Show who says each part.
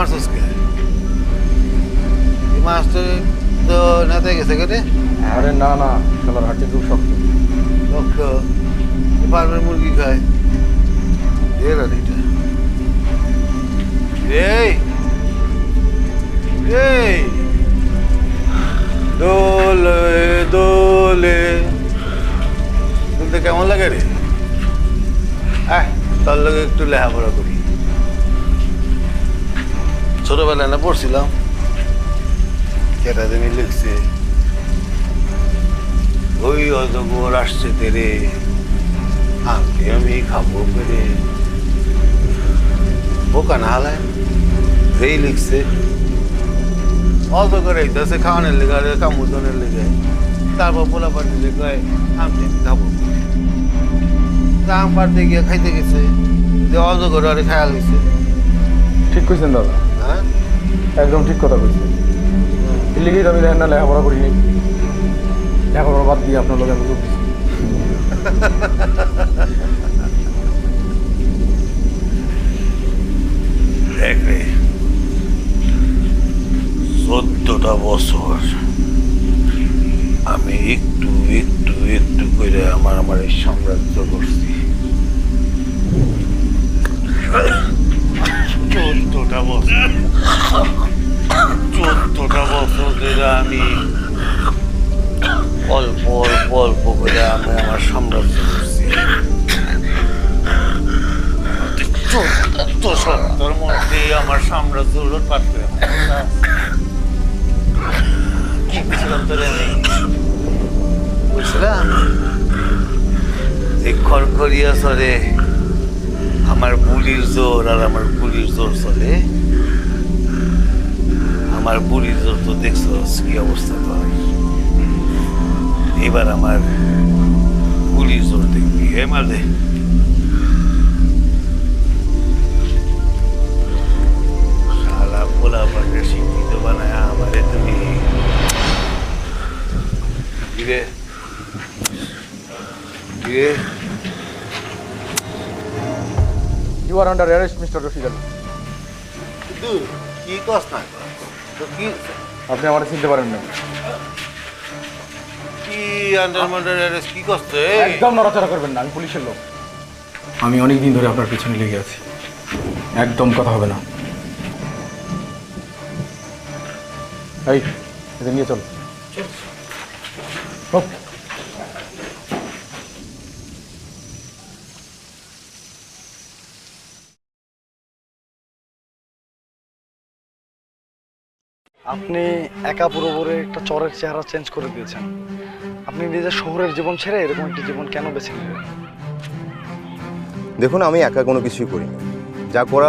Speaker 1: মারছস কে? এই মাছ তো নাতে গেছে কেটে?
Speaker 2: আরে না না, শালার হাঁটতে খুব শক্ত।
Speaker 1: লক্ষ ফার্মের মুরগি খায়। এরা এটা এই এই দোলে দোলে দুলতে কেমন লাগে রে? তোর লোক একটু লেখাপড়া করি। ছোটবেলায় না পড়ছিলাম, যেটা জানি লিখছে ওই অজগর আসছে তেরে আমকে আমি খাবো পেরে। বোকা না হালায় যেই লিখছে অজগর এইতেছে খাওয়ানোর লেগে আর কামুদনের লেগে, তারপর পোলা পাটি লেগে আমকে আমি খাবো। আম পাড়তে গিয়ে খাইতে গেছে, যে অজগর আরে খায়া লইছে।
Speaker 2: ঠিক কইছেন দাদা,
Speaker 1: হ্যাঁ
Speaker 2: একদম ঠিক কথা কইছেন। এর লিগেই আমি দেখেন না লেখাপড়া করিনি, লেখাপড়া বাদ দিয়ে আপনার লোক আমি করতেছি।
Speaker 1: দেখ রে, 14টা বছর আমি একটু একটু একটু করে আমার এই সাম্রাজ্য করছি। 14টা বছর ধরে আমি অল্প অল্প অল্প করে আমি আমার সাম্রাজ্য করছি। 14 মধ্যে আমার সাম্রাজ্য লুটপাট করে কি বুঝলাম তোরে আমি বুঝলাম এই খড়খড়িয়া চলে আমার বুড়ির জোর আর আমার বুড়ির জোর চলে। আমার বুড়ির জোর তো দেখছো কি অবস্থা তোর, এবার আমার বুড়ির জোর দেখবি। হে মাঝে শালা পোলা পাটে শিক্ষিত বানায় আমারে তুমি ধীরে ধীরে।
Speaker 2: You are under arrest mister Rashid Ali.
Speaker 1: কিন্তু কি কস না তো কি
Speaker 2: আপনি আমার চিনতে পারেন না।
Speaker 1: কি আন্ডারমান্ডার অ্যারেস্ট কি করছে?
Speaker 2: একদম নড়াচড়া করবেন না, আমি পুলিশের লোক। আমি অনেক দিন ধরে আপনার পিছনে লেগে আছি, একদম কথা হবে না। এই এদের নিয়ে চল।
Speaker 3: আপনি একা পুরোপুরি একটা চরের চেহারা চেঞ্জ করে দিয়েছেন। আপনি নিজের শহরের জীবন ছেড়ে এরকম একটা জীবন কেন বেছে নিলেন?
Speaker 4: দেখুন, আমি একা কোনো কিছুই করিনি, যা করা